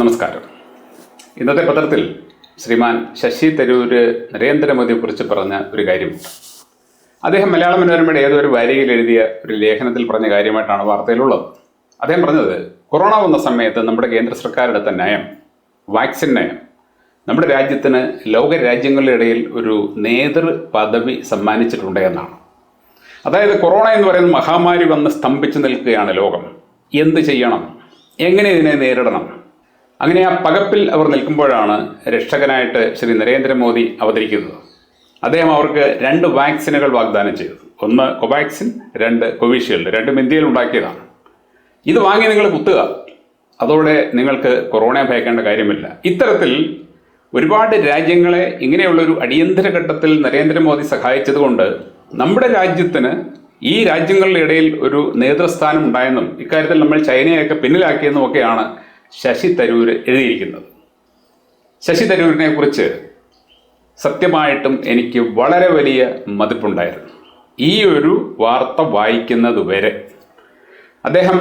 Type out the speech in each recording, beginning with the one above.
നമസ്കാരം. ഇന്നത്തെ പത്രത്തിൽ ശ്രീമാൻ ശശി തരൂര് നരേന്ദ്രമോദിയെക്കുറിച്ച് പറഞ്ഞ ഒരു കാര്യമുണ്ട്. അദ്ദേഹം മലയാള മനോരമയുടെ ഏതൊരു വാരികയിൽ എഴുതിയ ഒരു ലേഖനത്തിൽ പറഞ്ഞ കാര്യമായിട്ടാണ് വാർത്തയിലുള്ളത്. അദ്ദേഹം പറഞ്ഞത്, കൊറോണ വന്ന സമയത്ത് നമ്മുടെ കേന്ദ്ര സർക്കാരെടുത്ത നയം, വാക്സിൻ നയം, നമ്മുടെ രാജ്യത്തിന് ലോക രാജ്യങ്ങളുടെ ഇടയിൽ ഒരു നേതൃ പദവി സമ്മാനിച്ചിട്ടുണ്ട് എന്നാണ്. അതായത് കൊറോണ എന്ന് പറയുന്ന മഹാമാരി വന്ന് സ്തംഭിച്ചു നിൽക്കുകയാണ് ലോകം. എന്ത് ചെയ്യണം, എങ്ങനെ ഇതിനെ നേരിടണം, അങ്ങനെ ആ പകപ്പിൽ അവർ നിൽക്കുമ്പോഴാണ് രക്ഷകനായിട്ട് ശ്രീ നരേന്ദ്രമോദി അവതരിക്കുന്നത്. അദ്ദേഹം അവർക്ക് 2 വാക്സിനുകൾ വാഗ്ദാനം ചെയ്തു. ഒന്ന് കോവാക്സിൻ, 2 കോവിഷീൽഡ്. രണ്ടും ഇന്ത്യയിൽ ഉണ്ടാക്കിയതാണ്. ഇത് വാങ്ങി നിങ്ങൾ കുത്തുക, അതോടെ നിങ്ങൾക്ക് കൊറോണയെ ഭയക്കേണ്ട കാര്യമില്ല. ഇത്തരത്തിൽ ഒരുപാട് രാജ്യങ്ങളെ ഇങ്ങനെയുള്ളൊരു അടിയന്തര ഘട്ടത്തിൽ നരേന്ദ്രമോദി സഹായിച്ചതുകൊണ്ട് നമ്മുടെ രാജ്യത്തിന് ഈ രാജ്യങ്ങളുടെ ഇടയിൽ ഒരു നേതൃസ്ഥാനം ഉണ്ടായെന്നും ഇക്കാര്യത്തിൽ നമ്മൾ ചൈനയൊക്കെ പിന്നിലാക്കിയെന്നും ഒക്കെയാണ് ശശി തരൂർ എഴുതിയിരിക്കുന്നത്. ശശി തരൂരിനെ കുറിച്ച് സത്യമായിട്ടും എനിക്ക് വളരെ വലിയ മതിപ്പുണ്ടായിരുന്നു. ഈ ഒരു വാർത്ത വായിക്കുന്നത് വരെ അദ്ദേഹം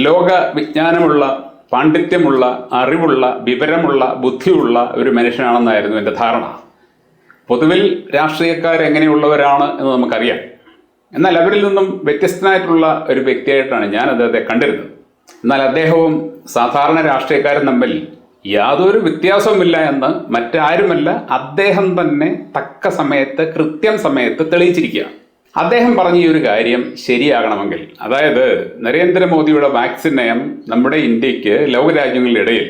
ലോക വിജ്ഞാനമുള്ള, പാണ്ഡിത്യമുള്ള, അറിവുള്ള, വിവരമുള്ള, ബുദ്ധിയുള്ള ഒരു മനുഷ്യനാണെന്നായിരുന്നു എൻ്റെ ധാരണ. പൊതുവിൽ രാഷ്ട്രീയക്കാരെങ്ങനെയുള്ളവരാണ് എന്ന് നമുക്കറിയാം. എന്നാൽ അവരിൽ നിന്നും വ്യത്യസ്തനായിട്ടുള്ള ഒരു വ്യക്തിയായിട്ടാണ് ഞാൻ അദ്ദേഹത്തെ കണ്ടിരുന്നത്. എന്നാൽ അദ്ദേഹവും സാധാരണ രാഷ്ട്രീയക്കാരും തമ്മിൽ യാതൊരു വ്യത്യാസവുമില്ല എന്ന് മറ്റാരുമല്ല അദ്ദേഹം തന്നെ തക്ക സമയത്ത്, കൃത്യം സമയത്ത് തെളിയിച്ചിരിക്കുക. അദ്ദേഹം പറഞ്ഞ ഈ ഒരു കാര്യം ശരിയാകണമെങ്കിൽ, അതായത് നരേന്ദ്രമോദിയുടെ വാക്സിൻ നയം നമ്മുടെ ഇന്ത്യക്ക് ലോകരാജ്യങ്ങളുടെ ഇടയിൽ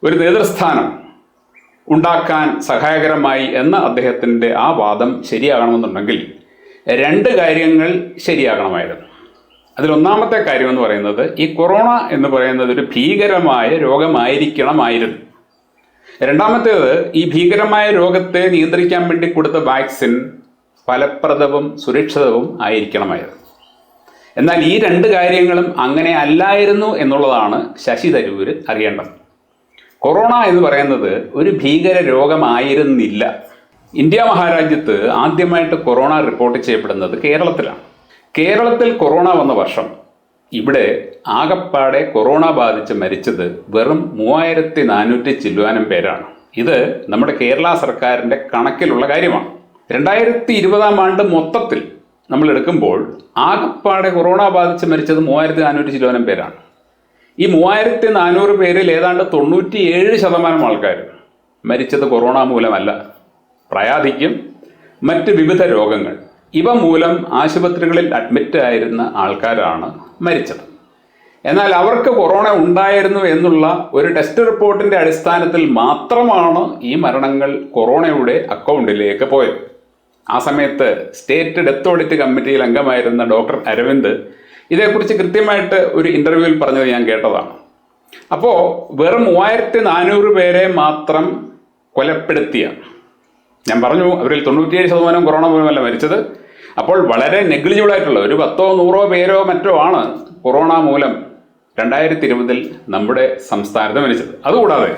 ഒരു നേതൃസ്ഥാനം ഉണ്ടാക്കാൻ സഹായകരമായി എന്ന അദ്ദേഹത്തിൻ്റെ ആ വാദം ശരിയാകണമെന്നുണ്ടെങ്കിൽ 2 കാര്യങ്ങൾ ശരിയാകണമായിരുന്നു. അതിലൊന്നാമത്തെ കാര്യം എന്ന് പറയുന്നത്, ഈ കൊറോണ എന്ന് പറയുന്നത് ഒരു ഭീകരമായ രോഗമായിരിക്കണമായിരുന്നു. രണ്ടാമത്തേത്, ഈ ഭീകരമായ രോഗത്തെ നിയന്ത്രിക്കാൻ വേണ്ടി കൊടുത്ത വാക്സിൻ ഫലപ്രദവും സുരക്ഷിതവും ആയിരിക്കണമായിരുന്നു. എന്നാൽ ഈ 2 കാര്യങ്ങളും അങ്ങനെ അല്ലായിരുന്നു എന്നുള്ളതാണ് ശശി തരൂര് അറിയേണ്ടത്. കൊറോണ എന്ന് പറയുന്നത് ഒരു ഭീകര രോഗമായിരുന്നില്ല. ഇന്ത്യ മഹാരാജ്യത്ത് ആദ്യമായിട്ട് കൊറോണ റിപ്പോർട്ട് ചെയ്യപ്പെടുന്നത് കേരളത്തിലാണ്. കേരളത്തിൽ കൊറോണ വന്ന വർഷം ഇവിടെ ആകപ്പാടെ കൊറോണ ബാധിച്ച് മരിച്ചത് വെറും 3400 ചില്ലുവാനം പേരാണ്. ഇത് നമ്മുടെ കേരള സർക്കാരിൻ്റെ കണക്കിലുള്ള കാര്യമാണ്. 2020 ആണ്ട് മൊത്തത്തിൽ നമ്മൾ എടുക്കുമ്പോൾ ആകപ്പാടെ കൊറോണ ബാധിച്ച് മരിച്ചത് 3400 ചില്ലുവാനം പേരാണ്. ഈ 3400 പേരിൽ ഏതാണ്ട് 97% ആൾക്കാർ മരിച്ചത് കൊറോണ മൂലമല്ല, പ്രായാധിക്യം, മറ്റ് വിവിധ രോഗങ്ങൾ ഇവ മൂലം ആശുപത്രികളിൽ അഡ്മിറ്റ് ആയിരുന്ന ആൾക്കാരാണ് മരിച്ചത്. എന്നാൽ അവർക്ക് കൊറോണ ഉണ്ടായിരുന്നു എന്നുള്ള ഒരു ടെസ്റ്റ് റിപ്പോർട്ടിൻ്റെ അടിസ്ഥാനത്തിൽ മാത്രമാണ് ഈ മരണങ്ങൾ കൊറോണയുടെ അക്കൗണ്ടിലേക്ക് പോയത്. ആ സമയത്ത് സ്റ്റേറ്റ് ഡെത്ത് ഓഡിറ്റ് കമ്മിറ്റിയിൽ അംഗമായിരുന്ന ഡോക്ടർ അരവിന്ദ് ഇതേക്കുറിച്ച് കൃത്യമായിട്ട് ഒരു ഇൻ്റർവ്യൂവിൽ പറഞ്ഞത് ഞാൻ കേട്ടതാണ്. അപ്പോൾ വെറും 3400 പേരെ മാത്രം കൊലപ്പെടുത്തിയ, ഞാൻ പറഞ്ഞു അവരിൽ 97% കൊറോണ മൂലമല്ല മരിച്ചത്. അപ്പോൾ വളരെ നെഗ്ലിജിബിൾ ആയിട്ടുള്ള ഒരു 10 100 പേരോ മറ്റോ ആണ് കൊറോണ മൂലം 2020 നമ്മുടെ സംസ്ഥാനത്ത് മരിച്ചത്. അതുകൂടാതെ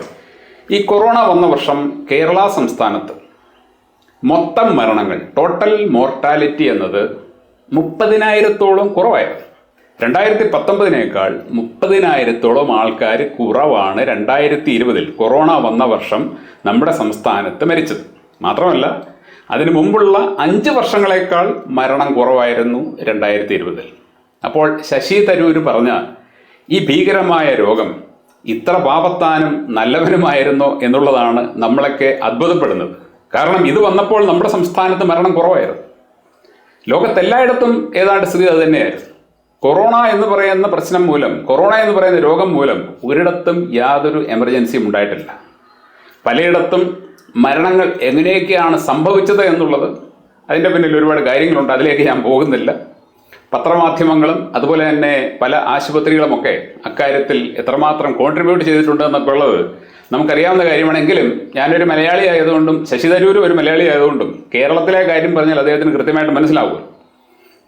ഈ കൊറോണ വന്ന വർഷം കേരള സംസ്ഥാനത്ത് മൊത്തം മരണങ്ങൾ, ടോട്ടൽ മോർട്ടാലിറ്റി എന്നത് 30,000-ഓളം കുറവായിരുന്നു. 2019 30,000-ഓളം ആൾക്കാർ കുറവാണ് 2020 കൊറോണ വന്ന വർഷം നമ്മുടെ സംസ്ഥാനത്ത് മരിച്ചത്. മാത്രമല്ല, അതിനു മുമ്പുള്ള 5 വർഷങ്ങളേക്കാൾ മരണം കുറവായിരുന്നു 2020. അപ്പോൾ ശശി തരൂര് പറഞ്ഞ ഈ ഭീകരമായ രോഗം ഇത്ര പാപത്താനും നല്ലവനുമായിരുന്നോ എന്നുള്ളതാണ് നമ്മളൊക്കെ അത്ഭുതപ്പെടുന്നത്. കാരണം ഇത് വന്നപ്പോൾ നമ്മുടെ സംസ്ഥാനത്ത് മരണം കുറവായിരുന്നു. ലോകത്തെല്ലായിടത്തും ഏതാണ്ട് സ്ഥിതി അത് തന്നെയായിരുന്നു. കൊറോണ എന്ന് പറയുന്ന പ്രശ്നം മൂലം, കൊറോണ എന്ന് പറയുന്ന രോഗം മൂലം ഒരിടത്തും യാതൊരു എമർജൻസിയും ഉണ്ടായിട്ടില്ല. പലയിടത്തും മരണങ്ങൾ എങ്ങനെയൊക്കെയാണ് സംഭവിച്ചത് എന്നുള്ളത്, അതിൻ്റെ പിന്നിൽ ഒരുപാട് കാര്യങ്ങളുണ്ട്, അതിലേക്ക് ഞാൻ പോകുന്നില്ല. പത്രമാധ്യമങ്ങളും അതുപോലെ തന്നെ പല ആശുപത്രികളുമൊക്കെ അക്കാര്യത്തിൽ എത്രമാത്രം കോൺട്രിബ്യൂട്ട് ചെയ്തിട്ടുണ്ട് എന്നൊക്കെ ഉള്ളത് നമുക്കറിയാവുന്ന കാര്യമാണെങ്കിലും ഞാനൊരു മലയാളി ആയതുകൊണ്ടും ശശി തരൂർ ഒരു മലയാളി ആയതുകൊണ്ടും കേരളത്തിലെ കാര്യം പറഞ്ഞാൽ അദ്ദേഹത്തിന് കൃത്യമായിട്ട് മനസ്സിലാവും.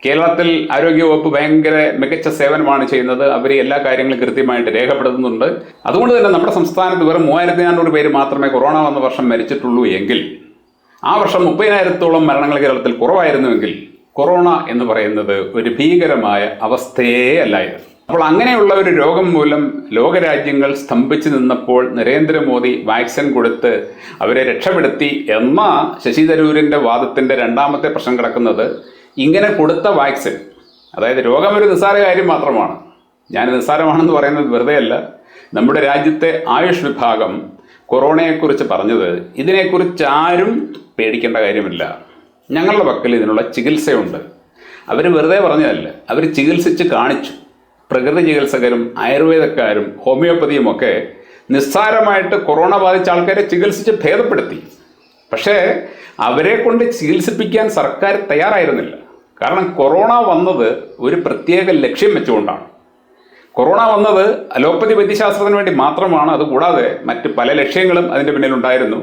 കേരളത്തിൽ ആരോഗ്യവകുപ്പ് ഭയങ്കര മികച്ച സേവനമാണ് ചെയ്യുന്നത്. അവർ എല്ലാ കാര്യങ്ങളും കൃത്യമായിട്ട് രേഖപ്പെടുത്തുന്നുണ്ട്. അതുകൊണ്ട് തന്നെ നമ്മുടെ സംസ്ഥാനത്ത് വെറും 3400 പേര് മാത്രമേ കൊറോണ വന്ന വർഷം മരിച്ചിട്ടുള്ളൂ എങ്കിൽ, ആ വർഷം 30,000-ഓളം മരണങ്ങൾ കേരളത്തിൽ കുറവായിരുന്നുവെങ്കിൽ, കൊറോണ എന്ന് പറയുന്നത് ഒരു ഭീകരമായ അവസ്ഥയേ അല്ലായിരുന്നു. അപ്പോൾ അങ്ങനെയുള്ള ഒരു രോഗം മൂലം ലോകരാജ്യങ്ങൾ സ്തംഭിച്ചു നിന്നപ്പോൾ നരേന്ദ്രമോദി വാക്സിൻ കൊടുത്ത് അവരെ രക്ഷപ്പെടുത്തി എന്ന ശശി തരൂരിൻ്റെ വാദത്തിൻ്റെ രണ്ടാമത്തെ പ്രശ്നം കിടക്കുന്നത്, ഇങ്ങനെ കൊടുത്ത വാക്സിൻ, അതായത് രോഗം ഒരു നിസ്സാര കാര്യം മാത്രമാണ്, ഞാൻ നിസ്സാരമാണെന്ന് പറയുന്നത് വെറുതെ അല്ല. നമ്മുടെ രാജ്യത്തെ ആയുഷ് വിഭാഗം കൊറോണയെക്കുറിച്ച് പറഞ്ഞത്, ഇതിനെക്കുറിച്ച് ആരും പേടിക്കേണ്ട കാര്യമില്ല, ഞങ്ങളുടെ പക്കൽ ഇതിനുള്ള ചികിത്സയുണ്ട്. അവർ വെറുതെ പറഞ്ഞതല്ല, അവർ ചികിത്സിച്ച് കാണിച്ചു. പ്രകൃതി ചികിത്സകരും ആയുർവേദക്കാരും ഹോമിയോപ്പതിയുമൊക്കെ നിസ്സാരമായിട്ട് കൊറോണ ബാധിച്ച ആൾക്കാരെ ചികിത്സിച്ച് ഭേദപ്പെടുത്തി. പക്ഷേ അവരെ കൊണ്ട് ചികിത്സിപ്പിക്കാൻ സർക്കാർ തയ്യാറായിരുന്നില്ല. കാരണം കൊറോണ വന്നത് ഒരു പ്രത്യേക ലക്ഷ്യം വെച്ചുകൊണ്ടാണ്. കൊറോണ വന്നത് അലോപ്പതി വൈദ്യശാസ്ത്രത്തിന് വേണ്ടി മാത്രമാണ്. അതുകൂടാതെ മറ്റ് പല ലക്ഷ്യങ്ങളും അതിൻ്റെ പിന്നിലുണ്ടായിരുന്നു.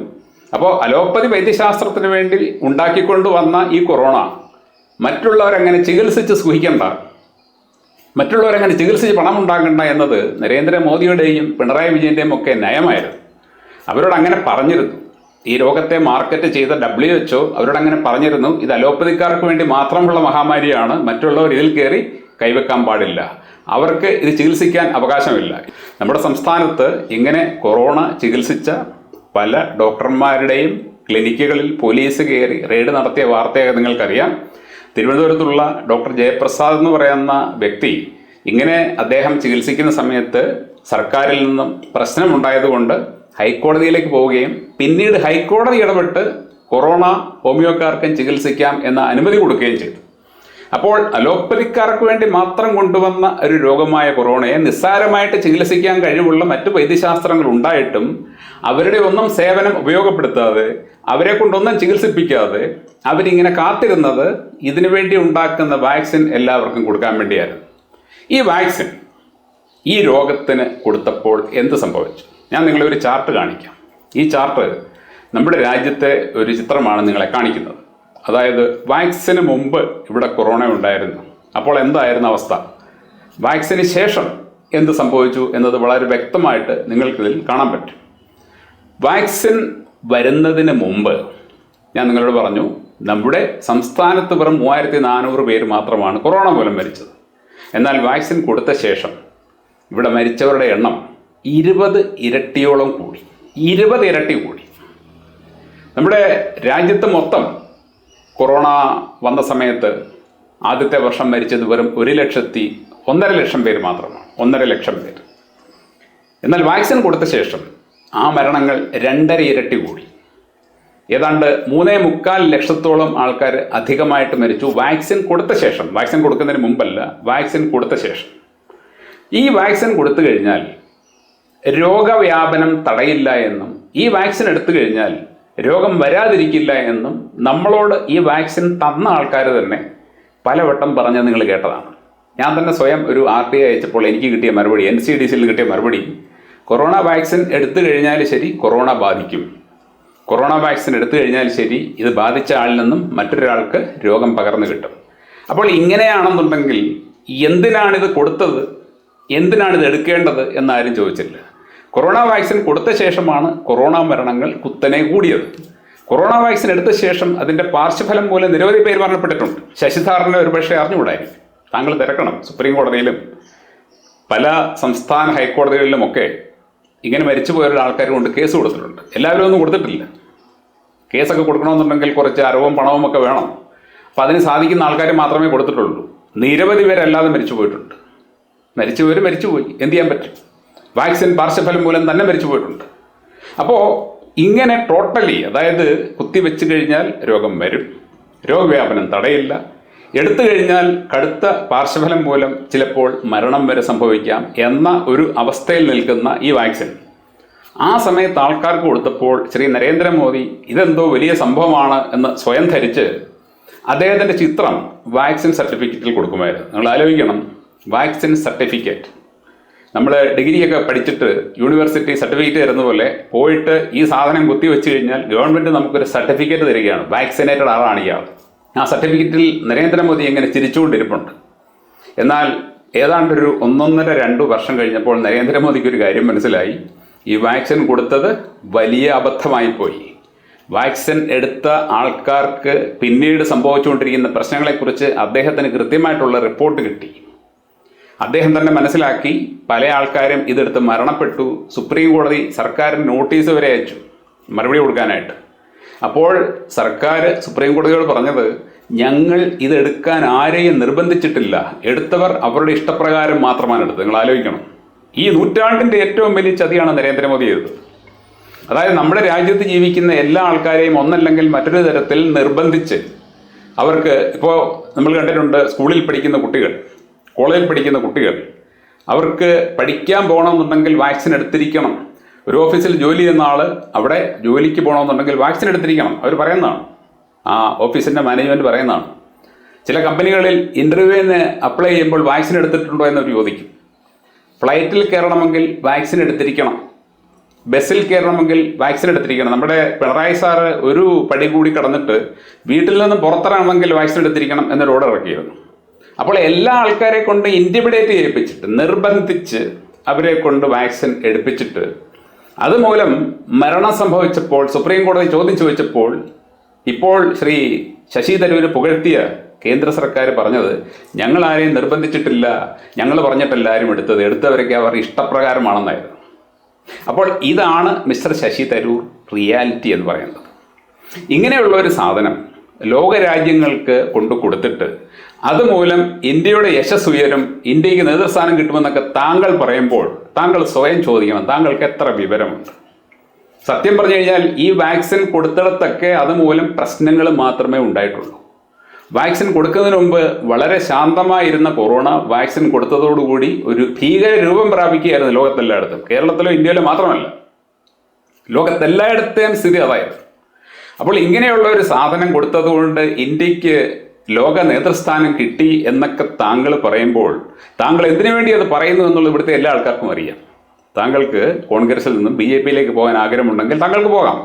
അപ്പോൾ അലോപ്പതി വൈദ്യശാസ്ത്രത്തിന് വേണ്ടി ഉണ്ടാക്കിക്കൊണ്ട് വന്ന ഈ കൊറോണ മറ്റുള്ളവരങ്ങനെ ചികിത്സിച്ച് സുഖിക്കണ്ട, മറ്റുള്ളവരങ്ങനെ ചികിത്സിച്ച് പണം ഉണ്ടാക്കണ്ട എന്നത് നരേന്ദ്രമോദിയുടെയും പിണറായി വിജയൻ്റെയും ഒക്കെ നയമായിരുന്നു. അവരോട് അങ്ങനെ പറഞ്ഞിരുന്നു. ഈ രോഗത്തെ മാർക്കറ്റ് ചെയ്ത WHO അവരോട് അങ്ങനെ പറഞ്ഞിരുന്നു, ഇത് അലോപ്പതിക്കാർക്ക് വേണ്ടി മാത്രമുള്ള മഹാമാരിയാണ്, മറ്റുള്ളവർ ഇതിൽ കയറി കൈവെക്കാൻ പാടില്ല, അവർക്ക് ഇത് ചികിത്സിക്കാൻ അവകാശമില്ല. നമ്മുടെ സംസ്ഥാനത്ത് ഇങ്ങനെ കൊറോണ ചികിത്സിച്ച പല ഡോക്ടർമാരുടെയും ക്ലിനിക്കുകളിൽ പോലീസ് കയറി റെയ്ഡ് നടത്തിയ വാർത്തയൊക്കെ നിങ്ങൾക്കറിയാം. തിരുവനന്തപുരത്തുള്ള ഡോക്ടർ ജയപ്രസാദ് എന്ന് പറയുന്ന വ്യക്തി, ഇങ്ങനെ അദ്ദേഹം ചികിത്സിക്കുന്ന സമയത്ത് സർക്കാരിൽ നിന്നും പ്രശ്നമുണ്ടായതുകൊണ്ട് ഹൈക്കോടതിയിലേക്ക് പോവുകയും പിന്നീട് ഹൈക്കോടതി ഇടപെട്ട് കൊറോണ ഹോമിയോക്കാർക്കും ചികിത്സിക്കാം എന്ന അനുമതി കൊടുക്കുകയും ചെയ്തു. അപ്പോൾ അലോപ്പതിക്കാർക്ക് വേണ്ടി മാത്രം കൊണ്ടുവന്ന ഒരു രോഗമായ കൊറോണയെ നിസ്സാരമായിട്ട് ചികിത്സിക്കാൻ കഴിവുള്ള മറ്റു വൈദ്യശാസ്ത്രങ്ങൾ ഉണ്ടായിട്ടും അവരുടെ ഒന്നും സേവനം ഉപയോഗപ്പെടുത്താതെ, അവരെ കൊണ്ടൊന്നും ചികിത്സിപ്പിക്കാതെ അവരിങ്ങനെ കാത്തിരുന്നത് ഇതിനു വേണ്ടി ഉണ്ടാക്കുന്ന വാക്സിൻ എല്ലാവർക്കും കൊടുക്കാൻ വേണ്ടിയായിരുന്നു. ഈ വാക്സിൻ ഈ രോഗത്തിന് കൊടുത്തപ്പോൾ എന്ത് സംഭവിച്ചു? ഞാൻ നിങ്ങളെ ഒരു ചാർട്ട് കാണിക്കാം. ഈ ചാർട്ട് നമ്മുടെ രാജ്യത്തെ ഒരു ചിത്രമാണ് നിങ്ങളെ കാണിക്കുന്നത്. അതായത് വാക്സിന് മുമ്പ് ഇവിടെ കൊറോണ ഉണ്ടായിരുന്നു, അപ്പോൾ എന്തായിരുന്നു അവസ്ഥ, വാക്സിന് ശേഷം എന്ത് സംഭവിച്ചു എന്നത് വളരെ വ്യക്തമായിട്ട് നിങ്ങൾക്കിതിൽ കാണാൻ പറ്റും. വാക്സിൻ വരുന്നതിന് മുമ്പ് ഞാൻ നിങ്ങളോട് പറഞ്ഞു, നമ്മുടെ സംസ്ഥാനത്ത് വെറും 3400 പേര് മാത്രമാണ് കൊറോണ മൂലം മരിച്ചത്. എന്നാൽ വാക്സിൻ കൊടുത്ത ശേഷം ഇവിടെ മരിച്ചവരുടെ എണ്ണം 20 ഇരട്ടിയോളം കൂടി. 20 ഇരട്ടി കൂടി. നമ്മുടെ രാജ്യത്ത് മൊത്തം കൊറോണ വന്ന സമയത്ത് ആദ്യത്തെ വർഷം മരിച്ചത് വെറും 1,1,00,000 പേര് മാത്രമാണ്. 1.5 ലക്ഷം പേര്. എന്നാൽ വാക്സിൻ കൊടുത്ത ശേഷം ആ മരണങ്ങൾ 2.5 ഇരട്ടി കൂടി. ഏതാണ്ട് 3.25 ലക്ഷത്തോളം ആൾക്കാർ അധികമായിട്ട് മരിച്ചു വാക്സിൻ കൊടുത്ത ശേഷം. വാക്സിൻ കൊടുക്കുന്നതിന് മുമ്പല്ല, വാക്സിൻ കൊടുത്ത ശേഷം. ഈ വാക്സിൻ കൊടുത്തു കഴിഞ്ഞാൽ രോഗവ്യാപനം തടയില്ല എന്നും ഈ വാക്സിൻ എടുത്തു കഴിഞ്ഞാൽ രോഗം വരാതിരിക്കില്ല എന്നും നമ്മളോട് ഈ വാക്സിൻ തന്ന ആൾക്കാർ തന്നെ പലവട്ടം പറഞ്ഞത് നിങ്ങൾ കേട്ടതാണ്. ഞാൻ തന്നെ സ്വയം ഒരു RTI അയച്ചപ്പോൾ എനിക്ക് കിട്ടിയ മറുപടി, NCDCയിൽ കിട്ടിയ മറുപടി, കൊറോണ വാക്സിൻ എടുത്തു കഴിഞ്ഞാൽ ശരി കൊറോണ ബാധിക്കും, കൊറോണ വാക്സിൻ എടുത്തു കഴിഞ്ഞാൽ ശരി ഇത് ബാധിച്ച ആളിൽ നിന്നും മറ്റൊരാൾക്ക് രോഗം പകർന്നു കിട്ടും. അപ്പോൾ ഇങ്ങനെയാണെന്നുണ്ടെങ്കിൽ എന്തിനാണിത് കൊടുത്തത്, എന്തിനാണിത് എടുക്കേണ്ടത് എന്നാരും ചോദിച്ചില്ല. കൊറോണ വാക്സിൻ കൊടുത്ത ശേഷമാണ് കൊറോണ മരണങ്ങൾ കുത്തനെ കൂടിയത്. കൊറോണ വാക്സിൻ എടുത്ത ശേഷം അതിൻ്റെ പാർശ്വഫലം മൂലം നിരവധി പേര് മരണപ്പെട്ടിട്ടുണ്ട്. ശശിധരനെ ഒരുപക്ഷെ അറിഞ്ഞുകൂടായിരിക്കും. താങ്കൾ തിരക്കണം, സുപ്രീം കോടതിയിലും പല സംസ്ഥാന ഹൈക്കോടതികളിലുമൊക്കെ ഇങ്ങനെ മരിച്ചുപോയ ആൾക്കാർ കൊണ്ട് കേസ് കൊടുത്തിട്ടുണ്ട്. എല്ലാവരും ഒന്നും കൊടുത്തിട്ടില്ല. കേസൊക്കെ കൊടുക്കണമെന്നുണ്ടെങ്കിൽ കുറച്ച് അരവും പണവും ഒക്കെ വേണം. അപ്പോൾ അതിന് സാധിക്കുന്ന ആൾക്കാർ മാത്രമേ കൊടുത്തിട്ടുള്ളൂ. നിരവധി പേരല്ലാതെ മരിച്ചു പോയിട്ടുണ്ട്. മരിച്ചുപോയി, എന്ത് ചെയ്യാൻ പറ്റും? വാക്സിൻ പാർശ്വഫലം മൂലം തന്നെ മരിച്ചു പോയിട്ടുണ്ട്. അപ്പോൾ ഇങ്ങനെ ടോട്ടലി, അതായത് കുത്തിവെച്ച് കഴിഞ്ഞാൽ രോഗം വരും, രോഗവ്യാപനം തടയില്ല, എടുത്തു കഴിഞ്ഞാൽ കടുത്ത പാർശ്വഫലം മൂലം ചിലപ്പോൾ മരണം വരെ സംഭവിക്കാം എന്ന ഒരു അവസ്ഥയിൽ നിൽക്കുന്ന ഈ വാക്സിൻ ആ സമയത്ത് ആൾക്കാർക്ക് കൊടുത്തപ്പോൾ ശ്രീ നരേന്ദ്രമോദി ഇതെന്തോ വലിയ സംഭവമാണ് എന്ന് സ്വയം ധരിച്ച് അദ്ദേഹത്തിൻ്റെ ചിത്രം വാക്സിൻ സർട്ടിഫിക്കറ്റിൽ കൊടുക്കുമായിരുന്നു. നിങ്ങൾ ആലോചിക്കണം, വാക്സിൻ സർട്ടിഫിക്കറ്റ്. നമ്മൾ ഡിഗ്രിയൊക്കെ പഠിച്ചിട്ട് യൂണിവേഴ്സിറ്റി സർട്ടിഫിക്കറ്റ് തരുന്ന പോലെ പോയിട്ട് ഈ സാധനം കുത്തിവെച്ച് കഴിഞ്ഞാൽ ഗവൺമെൻറ് നമുക്കൊരു സർട്ടിഫിക്കറ്റ് തരികയാണ്, വാക്സിനേറ്റഡ് ആളാണ് ഇയാൾ. ആ സർട്ടിഫിക്കറ്റിൽ നരേന്ദ്രമോദി എങ്ങനെ ചിരിച്ചുകൊണ്ടിരിപ്പുണ്ട്. എന്നാൽ ഏതാണ്ടൊരു 1.5-2 വർഷം കഴിഞ്ഞപ്പോൾ നരേന്ദ്രമോദിക്ക് ഒരു കാര്യം മനസ്സിലായി, ഈ വാക്സിൻ കൊടുത്തത് വലിയ അബദ്ധമായിപ്പോയി. വാക്സിൻ എടുത്ത ആൾക്കാർക്ക് പിന്നീട് സംഭവിച്ചുകൊണ്ടിരിക്കുന്ന പ്രശ്നങ്ങളെക്കുറിച്ച് അദ്ദേഹത്തിന് കൃത്യമായിട്ടുള്ള റിപ്പോർട്ട് കിട്ടി. അദ്ദേഹം തന്നെ മനസ്സിലാക്കി. പല ആൾക്കാരും ഇതെടുത്ത് മരണപ്പെട്ടു. സുപ്രീം കോടതി സർക്കാരിന് നോട്ടീസ് വരെ അയച്ചു മറുപടി കൊടുക്കാനായിട്ട്. അപ്പോൾ സർക്കാർ സുപ്രീം കോടതിയോട് പറഞ്ഞത്, ഞങ്ങൾ ഇതെടുക്കാൻ ആരെയും നിർബന്ധിച്ചിട്ടില്ല, എടുത്തവർ അവരുടെ ഇഷ്ടപ്രകാരം മാത്രമാണ് എടുത്തത്. നിങ്ങൾ ആലോചിക്കണം, ഈ നൂറ്റാണ്ടിൻ്റെ ഏറ്റവും വലിയ ചതിയാണ് നരേന്ദ്രമോദി ചെയ്തത്. അതായത് നമ്മുടെ രാജ്യത്ത് ജീവിക്കുന്ന എല്ലാ ആൾക്കാരെയും ഒന്നല്ലെങ്കിൽ മറ്റൊരു തരത്തിൽ നിർബന്ധിച്ച് അവർക്ക്, ഇപ്പോൾ നമ്മൾ കണ്ടിട്ടുണ്ട്, സ്കൂളിൽ പഠിക്കുന്ന കുട്ടികൾ, കോളേജിൽ പഠിക്കുന്ന കുട്ടികൾ, അവർക്ക് പഠിക്കാൻ പോകണമെന്നുണ്ടെങ്കിൽ വാക്സിൻ എടുത്തിരിക്കണം. ഒരു ഓഫീസിൽ ജോലി ചെയ്യുന്ന ആൾ അവിടെ ജോലിക്ക് പോകണമെന്നുണ്ടെങ്കിൽ വാക്സിൻ എടുത്തിരിക്കണം, അവർ പറയുന്നതാണ്. ആ ഓഫീസിൻ്റെ മാനേജ്മെൻറ്റ് പറയുന്നതാണ്. ചില കമ്പനികളിൽ ഇൻ്റർവ്യൂവിന് അപ്ലൈ ചെയ്യുമ്പോൾ വാക്സിൻ എടുത്തിട്ടുണ്ടോ എന്നവർ ചോദിക്കും. ഫ്ലൈറ്റിൽ കയറണമെങ്കിൽ വാക്സിൻ എടുത്തിരിക്കണം, ബസ്സിൽ കയറണമെങ്കിൽ വാക്സിൻ എടുത്തിരിക്കണം. നമ്മുടെ പിണറായി സാറ് ഒരു പടി കൂടി കടന്നിട്ട് വീട്ടിൽ നിന്ന് പുറത്തിറങ്ങണമെങ്കിൽ വാക്സിൻ എടുത്തിരിക്കണം എന്നൊരു ഓർഡർ ഇറക്കിയിരുന്നു. അപ്പോൾ എല്ലാ ആൾക്കാരെ കൊണ്ട് ഇൻറ്റിമിഡേറ്റ് ചെയ്യിപ്പിച്ചിട്ട്, നിർബന്ധിച്ച് അവരെ കൊണ്ട് വാക്സിൻ എടുപ്പിച്ചിട്ട്, അതുമൂലം മരണം സംഭവിച്ചപ്പോൾ സുപ്രീം കോടതി ചോദ്യം ചോദിച്ചപ്പോൾ ഇപ്പോൾ ശ്രീ ശശി തരൂർ പുകഴ്ത്തിയ കേന്ദ്ര സർക്കാർ പറഞ്ഞത്, ഞങ്ങൾ ആരെയും നിർബന്ധിച്ചിട്ടില്ല, ഞങ്ങൾ പറഞ്ഞിട്ടല്ല ആരും എടുത്തവരൊക്കെ അവർ ഇഷ്ടപ്രകാരമാണെന്നായിരുന്നു. അപ്പോൾ ഇതാണ് മിസ്റ്റർ ശശി തരൂർ റിയാലിറ്റി എന്ന് പറയുന്നത്. ഇങ്ങനെയുള്ള ഒരു സാധനം ലോകരാജ്യങ്ങൾക്ക് കൊണ്ടു കൊടുത്തിട്ട് അതുമൂലം ഇന്ത്യയുടെ യശസ് ഉയരും, ഇന്ത്യക്ക് നേതൃസ്ഥാനം കിട്ടുമെന്നൊക്കെ താങ്കൾ പറയുമ്പോൾ താങ്കൾ സ്വയം ചോദിക്കണം, താങ്കൾക്ക് എത്ര വിവരമുണ്ട്? സത്യം പറഞ്ഞു കഴിഞ്ഞാൽ ഈ വാക്സിൻ കൊടുത്തിടത്തൊക്കെ അതുമൂലം പ്രശ്നങ്ങൾ മാത്രമേ ഉണ്ടായിട്ടുള്ളൂ. വാക്സിൻ കൊടുക്കുന്നതിന് മുമ്പ് വളരെ ശാന്തമായിരുന്ന കൊറോണ വാക്സിൻ കൊടുത്തതോടുകൂടി ഒരു ഭീകര രൂപം പ്രാപിക്കുകയായിരുന്നു ലോകത്തെല്ലായിടത്തും. കേരളത്തിലോ ഇന്ത്യയിലോ മാത്രമല്ല, ലോകത്തെല്ലായിടത്തെയും സ്ഥിതി അതായിരുന്നു. അപ്പോൾ ഇങ്ങനെയുള്ള ഒരു സാധനം കൊടുത്തതുകൊണ്ട് ഇന്ത്യക്ക് ലോക നേതൃസ്ഥാനം കിട്ടി എന്നൊക്കെ താങ്കൾ പറയുമ്പോൾ താങ്കൾ എന്തിനു വേണ്ടി അത് പറയുന്നു എന്നുള്ളത് ഇവിടുത്തെ എല്ലാ ആൾക്കാർക്കും അറിയാം. താങ്കൾക്ക് കോൺഗ്രസിൽ നിന്നും BJP-യിലേക്ക് പോകാൻ ആഗ്രഹമുണ്ടെങ്കിൽ താങ്കൾക്ക് പോകാം.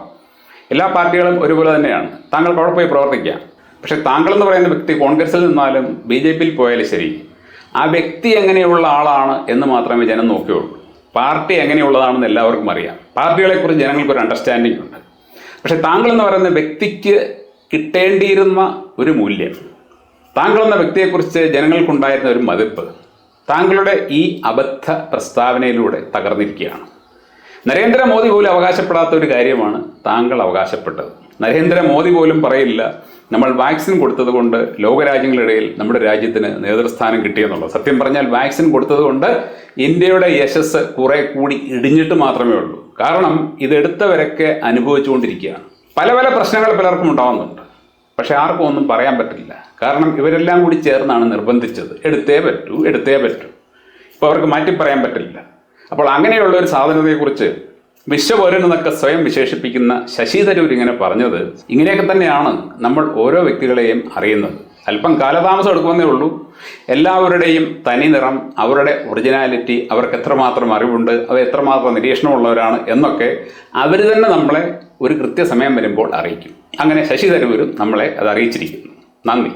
എല്ലാ പാർട്ടികളും ഒരുപോലെ തന്നെയാണ്, താങ്കൾക്ക് അവിടെ പോയി പ്രവർത്തിക്കാം. പക്ഷെ താങ്കളെന്ന് പറയുന്ന വ്യക്തി കോൺഗ്രസിൽ നിന്നാലും BJP-യിൽ പോയാലും ശരി, ആ വ്യക്തി എങ്ങനെയുള്ള ആളാണ് എന്ന് മാത്രമേ ജനം നോക്കുകയുള്ളൂ. പാർട്ടി എങ്ങനെയുള്ളതാണെന്ന് എല്ലാവർക്കും അറിയാം. പാർട്ടികളെക്കുറിച്ച് ജനങ്ങൾക്കൊരു അണ്ടർസ്റ്റാൻഡിംഗ് ഉണ്ട്. പക്ഷെ താങ്കളെന്ന് പറയുന്ന വ്യക്തിക്ക് കിട്ടേണ്ടിയിരുന്ന ഒരു മൂല്യം, താങ്കളെന്ന വ്യക്തിയെക്കുറിച്ച് ജനങ്ങൾക്കുണ്ടായിരുന്ന ഒരു മതിപ്പ് താങ്കളുടെ ഈ അബദ്ധ പ്രസ്താവനയിലൂടെ തകർന്നിരിക്കുകയാണ്. നരേന്ദ്രമോദി പോലും അവകാശപ്പെടാത്ത ഒരു കാര്യമാണ് താങ്കൾ അവകാശപ്പെട്ടത്. നരേന്ദ്രമോദി പോലും പറയില്ല നമ്മൾ വാക്സിൻ കൊടുത്തത് കൊണ്ട് ലോകരാജ്യങ്ങളിടയിൽ നമ്മുടെ രാജ്യത്തിന് നേതൃസ്ഥാനം കിട്ടിയെന്നുള്ളത്. സത്യം പറഞ്ഞാൽ വാക്സിൻ കൊടുത്തത് കൊണ്ട് ഇന്ത്യയുടെ യശസ് കുറെ കൂടി ഇടിഞ്ഞിട്ട് മാത്രമേ ഉള്ളൂ. കാരണം ഇതെടുത്തവരൊക്കെ അനുഭവിച്ചുകൊണ്ടിരിക്കുകയാണ്. പല പല പ്രശ്നങ്ങൾ പലർക്കും ഉണ്ടാവുന്നുണ്ട്, പക്ഷെ ആർക്കും ഒന്നും പറയാൻ പറ്റില്ല. കാരണം ഇവരെല്ലാം കൂടി ചേർന്നാണ് നിർബന്ധിച്ചത്. എടുത്തേ പറ്റൂ. ഇപ്പോൾ അവർക്ക് മാറ്റി പറയാൻ പറ്റില്ല. അപ്പോൾ അങ്ങനെയുള്ള ഒരു സാധനത്തെക്കുറിച്ച് വിശ്വപൗരൻ എന്നൊക്കെ സ്വയം വിശേഷിപ്പിക്കുന്ന ശശി തരൂർ ഇങ്ങനെ പറഞ്ഞത്, ഇങ്ങനെയൊക്കെ തന്നെയാണ് നമ്മൾ ഓരോ വ്യക്തികളെയും അറിയുന്നത്. അല്പം കാലതാമസം എടുക്കുമെന്നേ ഉള്ളൂ. എല്ലാവരുടെയും തനി നിറം, അവരുടെ ഒറിജിനാലിറ്റി, അവർക്ക് എത്രമാത്രം അറിവുണ്ട്, അവർ എത്രമാത്രം നിരീക്ഷണമുള്ളവരാണ് എന്നൊക്കെ അവർ തന്നെ നമ്മളെ ഒരു കൃത്യസമയം വരുമ്പോൾ അറിയിക്കും. അങ്ങനെ ശശി തരൂരും നമ്മളെ അത് അറിയിച്ചിരിക്കുന്നു. നന്ദി.